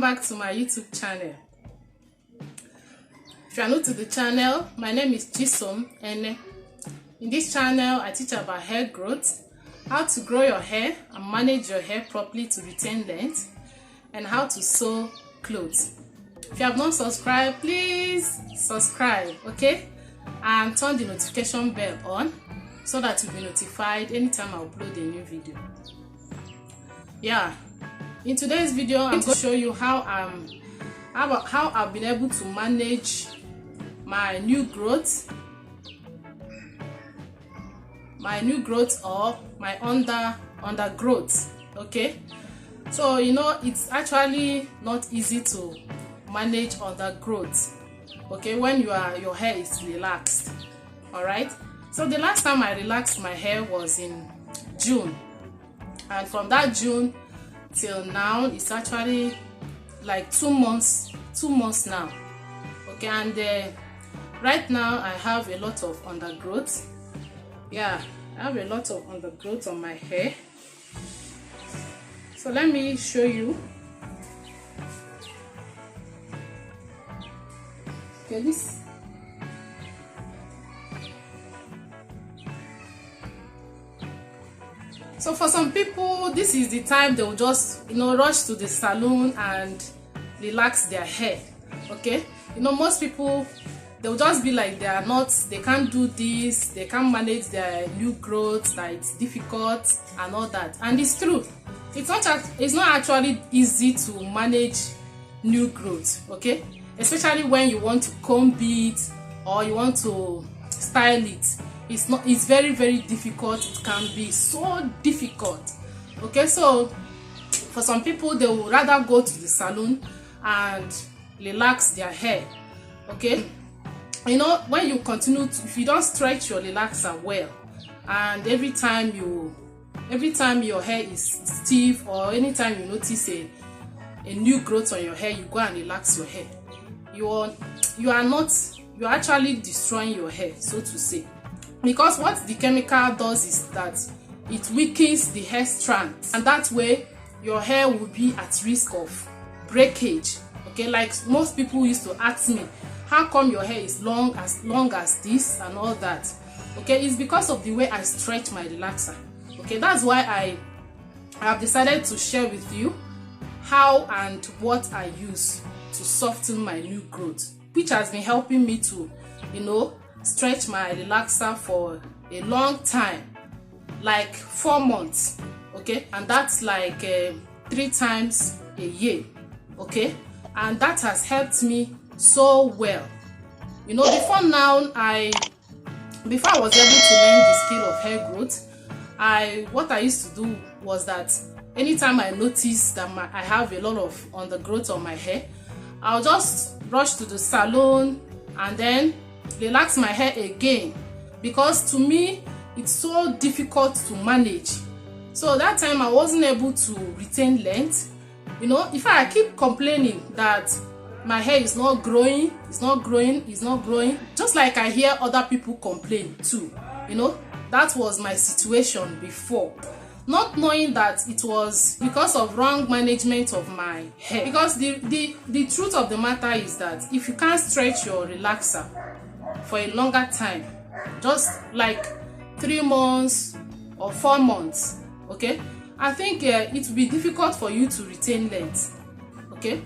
back to my YouTube channel. If you are new to the channel, my name is Chisom, and in this channel I teach about hair growth, how to grow your hair and manage your hair properly to retain length, and how to sew clothes. If you have not subscribed, please subscribe, okay, and turn the notification bell on so that you'll be notified anytime I upload a new video. In today's video, I'm going to show you how I've been able to manage my new growth or my undergrowth. Okay, so it's actually not easy to manage undergrowth, okay, when your hair is relaxed. All right, so the last time I relaxed my hair was in June, and from that June till now it's actually like 2 months now. Okay, and right now I have a lot of undergrowth. I have a lot of undergrowth on my hair, so let me show you. Okay, this so for some people, this is the time they will just rush to the salon and relax their hair. Okay, most people, they will just be like they can't do this, they can't manage their new growth, that it's difficult and all that. And it's true, it's not actually easy to manage new growth, okay, especially when you want to comb it or you want to style it. It's very, very difficult. It can be so difficult. Okay, so for some people, they will rather go to the salon and relax their hair. Okay, when you continue to, if you don't stretch your relaxer well, and every time your hair is stiff, or anytime you notice a new growth on your hair, you go and relax your hair, you are actually destroying your hair, so to say. Because what the chemical does is that it weakens the hair strands, and that way your hair will be at risk of breakage. Okay, like most people used to ask me, how come your hair is long as this and all that? Okay, it's because of the way I stretch my relaxer. Okay, that's why I have decided to share with you how and what I use to soften my new growth, which has been helping me to stretch my relaxer for a long time, like 4 months. Okay, and that's like 3 times a year. Okay, and that has helped me so well. Before I was able to learn the skill of hair growth, what I used to do was that anytime I noticed that I have a lot of undergrowth on my hair, I'll just rush to the salon and then relax my hair again, because to me it's so difficult to manage. So that time I wasn't able to retain length. If I keep complaining that my hair is not growing, just like I hear other people complain too. That was my situation before, not knowing that it was because of wrong management of my hair. Because the truth of the matter is that if you can't stretch your relaxer for a longer time, just like 3 months or 4 months, okay, I think it will be difficult for you to retain length. Okay,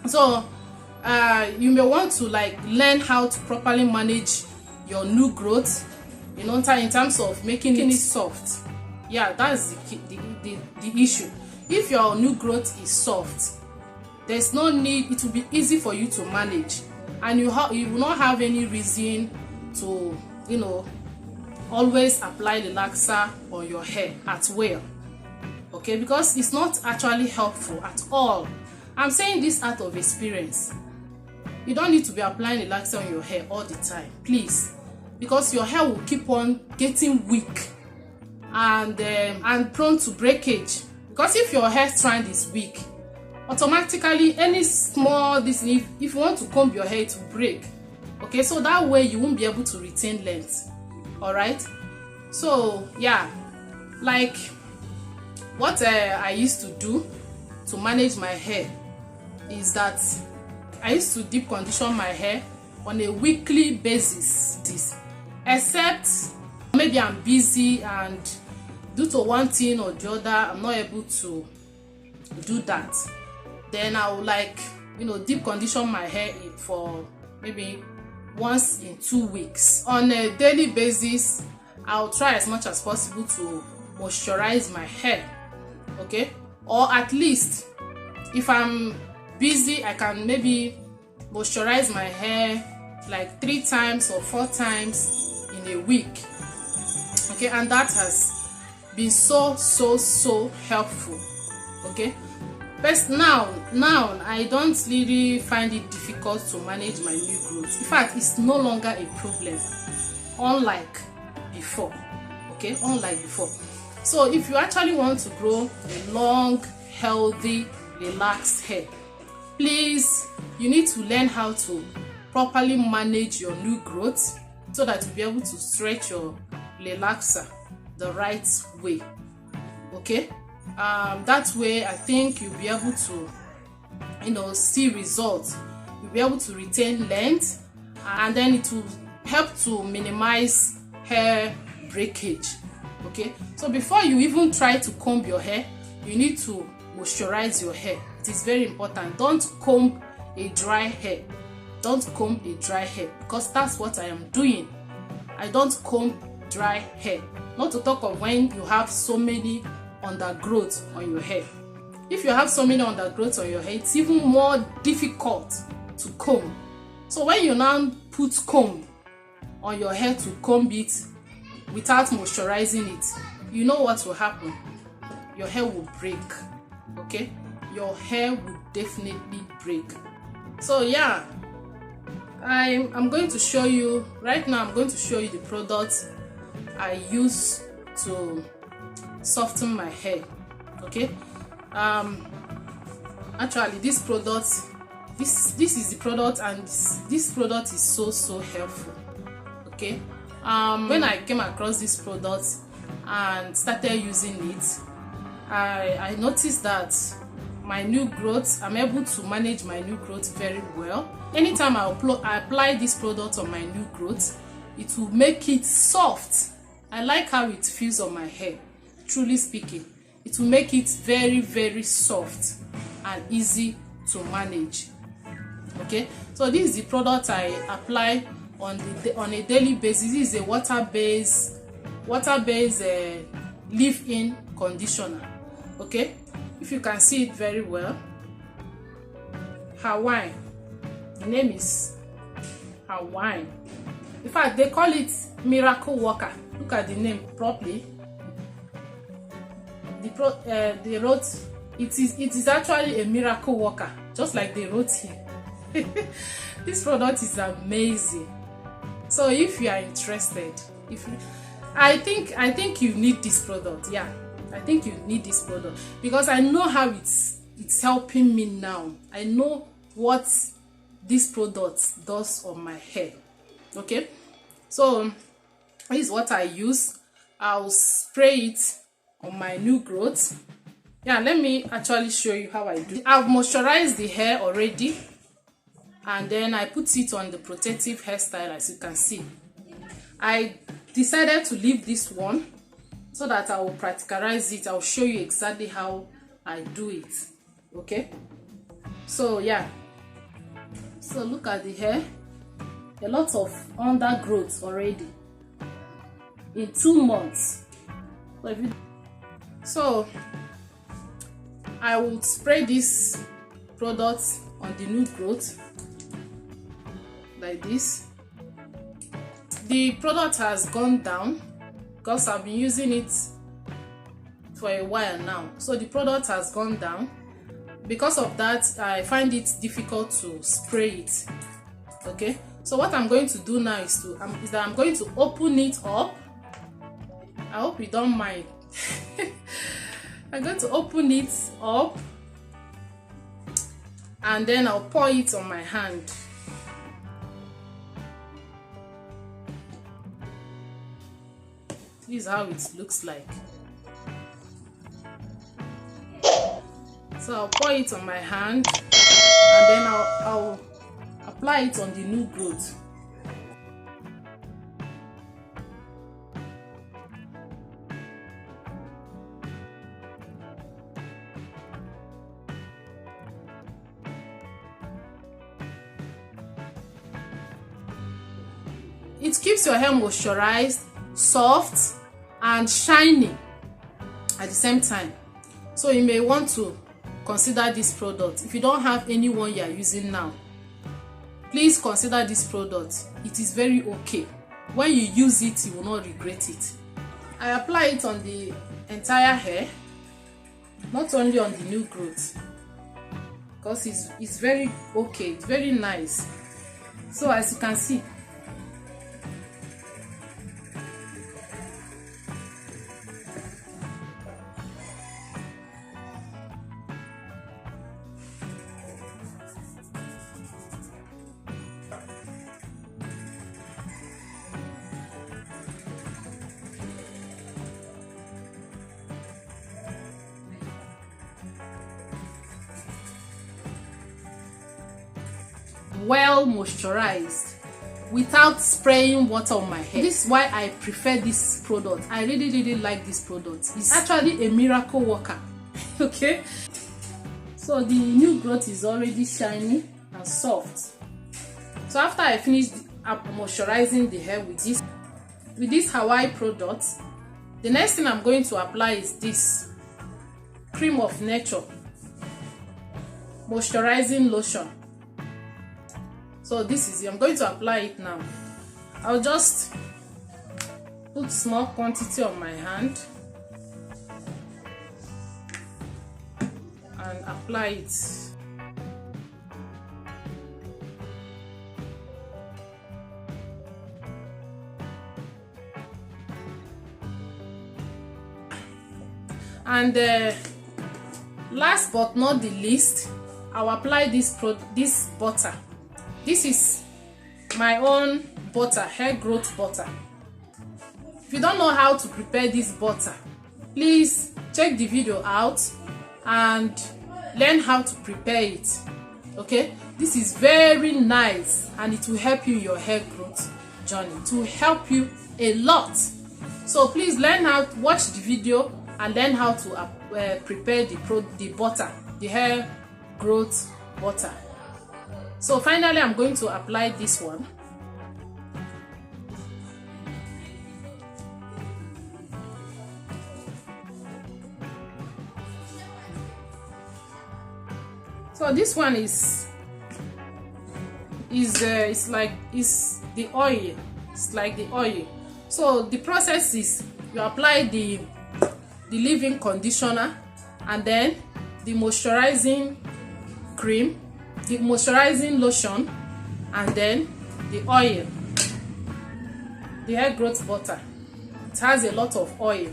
so you may want to learn how to properly manage your new growth, in terms of making it soft. That's the issue. If your new growth is soft, there's no need, it will be easy for you to manage, and you will not have any reason to always apply relaxer on your hair at will. Okay, because it's not actually helpful at all. I'm saying this out of experience. You don't need to be applying relaxer on your hair all the time, please, because your hair will keep on getting weak and prone to breakage. Because if your hair strand is weak, automatically any small if you want to comb your hair, it will break. Okay, so that way you won't be able to retain length. All right, so like what I used to do to manage my hair is that I used to deep condition my hair on a weekly basis, except maybe I'm busy and due to one thing or the other I'm not able to do that. Then I will like, you know, deep condition my hair for maybe once in 2 weeks. On a daily basis, I'll try as much as possible to moisturize my hair, okay? Or at least if I'm busy, I can maybe moisturize my hair like 3 times or 4 times in a week, okay? And that has been so helpful, okay? But now I don't really find it difficult to manage my new growth. In fact, it's no longer a problem, unlike before, okay? Unlike before. So if you actually want to grow a long, healthy, relaxed hair, please, you need to learn how to properly manage your new growth so that you'll be able to stretch your relaxer the right way, okay? That way I think you'll be able to, you know, see results. You'll be able to retain length, and then it will help to minimize hair breakage, okay? So before you even try to comb your hair, you need to moisturize your hair. It is very important. Don't comb a dry hair. Don't comb a dry hair, because that's what I am doing. I don't comb dry hair. Not to talk of when you have so many undergrowth on your hair. If you have so many undergrowth on your hair, it's even more difficult to comb. So when you now put comb on your hair to comb it without moisturizing it, you know what will happen? Your hair will break, okay? Your hair will definitely break. So yeah, I'm going to show you right now. I'm going to show you the product I use to soften my hair, okay? Actually, this product, this is the product, and this product is so helpful, okay? When I came across this product and started using it, I noticed that my new growth, I'm able to manage my new growth very well. Anytime I apply this product on my new growth, it will make it soft. I like how it feels on my hair. Truly speaking, it will make it very soft and easy to manage, okay? So this is the product I apply on a daily basis. This is a water-based leave-in conditioner, okay? If you can see it very well, Hawaiian. The name is Hawaiian. In fact, they call it Miracle Worker. Look at the name properly. They wrote it is actually a miracle worker, just like they wrote here. This product is amazing. So if you are interested, I think you need this product. Yeah, I think you need this product, because I know how it's helping me now. I know what this product does on my hair, okay? So this is what I use. I'll spray it on my new growth. Yeah, let me actually show you how I do it. I've moisturized the hair already, and then I put it on the protective hairstyle. As you can see, I decided to leave this one so that I will practicalize it. I'll show you exactly how I do it, okay? So yeah, so look at the hair, a lot of undergrowth already in 2 months. So I will spray this product on the new growth like this. The product has gone down because I've been using it for a while now. So the product has gone down. Because of that, I find it difficult to spray it, okay? So what I'm going to do now is that I'm going to open it up. I hope you don't mind. I'm going to open it up, and then I'll pour it on my hand. This is how it looks like. So I'll pour it on my hand, and then I'll apply it on the new growth. It keeps your hair moisturized, soft, and shiny at the same time. So you may want to consider this product. If you don't have anyone you are using now, please consider this product. It is very okay. When you use it, you will not regret it. I apply it on the entire hair, not only on the new growth, because it's very okay, it's very nice. So as you can see, well moisturized without spraying water on my hair. This is why I prefer this product. I really like this product. It's actually a miracle worker. Okay, so the new growth is already shiny and soft. So after I finish moisturizing the hair with this Hawaii product, the next thing I'm going to apply is this cream of nature moisturizing lotion. So this is it. I'm going to apply it now. I'll just put small quantity on my hand and apply it. And last but not the least, I'll apply this butter. This is my own butter, hair growth butter. If you don't know how to prepare this butter, please check the video out and learn how to prepare it. Okay, this is very nice and it will help you in your hair growth journey. It will help you a lot. So please learn how to watch the video and learn how to prepare the butter, the hair growth butter. So finally, I'm going to apply this one. So this one is the oil. It's like the oil. So the process is you apply the leave-in conditioner, and then the moisturizing cream, the moisturizing lotion, and then the oil, the hair growth butter. It has a lot of oil.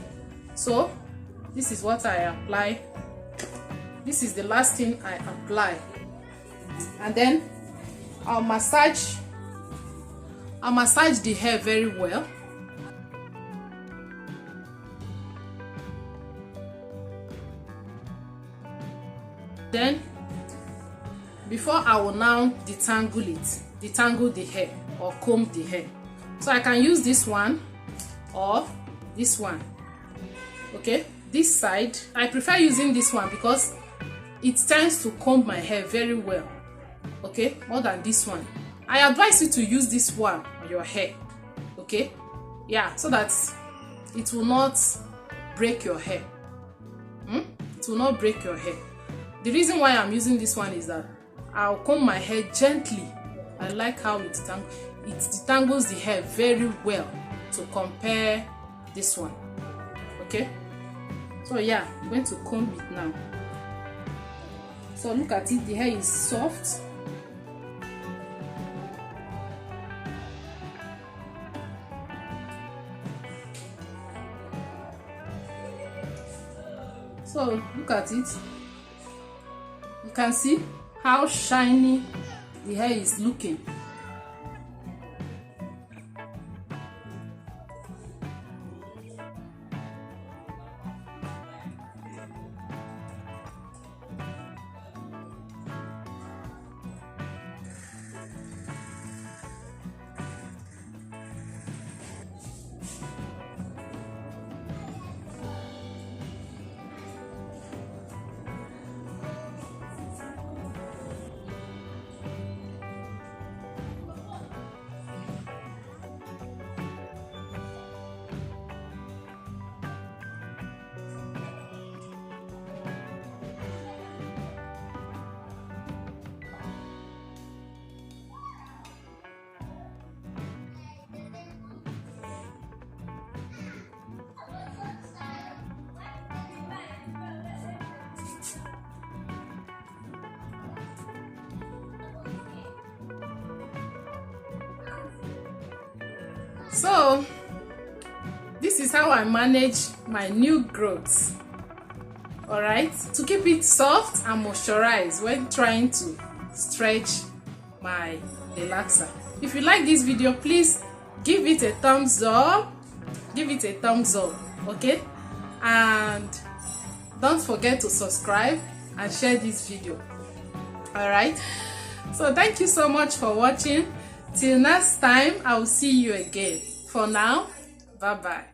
So this is what I apply. This is the last thing I apply, and then I'll massage the hair very well. Then before I will now detangle the hair or comb the hair. So I can use this one or this one. Okay, this side I prefer using this one because it tends to comb my hair very well, okay, more than this one. I advise you to use this one on your hair, okay, yeah, so that it will not break your hair. It will not break your hair. The reason why I'm using this one is that I'll comb my hair gently. I like how it detangles the hair very well to compare this one. Okay, so yeah, I'm going to comb it now. So look at it, the hair is soft. So look at it. You can see how shiny the hair is looking. So this is how I manage my new growth. Alright, to keep it soft and moisturized when trying to stretch my relaxer. If you like this video, please give it a thumbs up. Okay, and don't forget to subscribe and share this video. Alright, so thank you so much for watching. Till next time, I will see you again. For now, bye bye.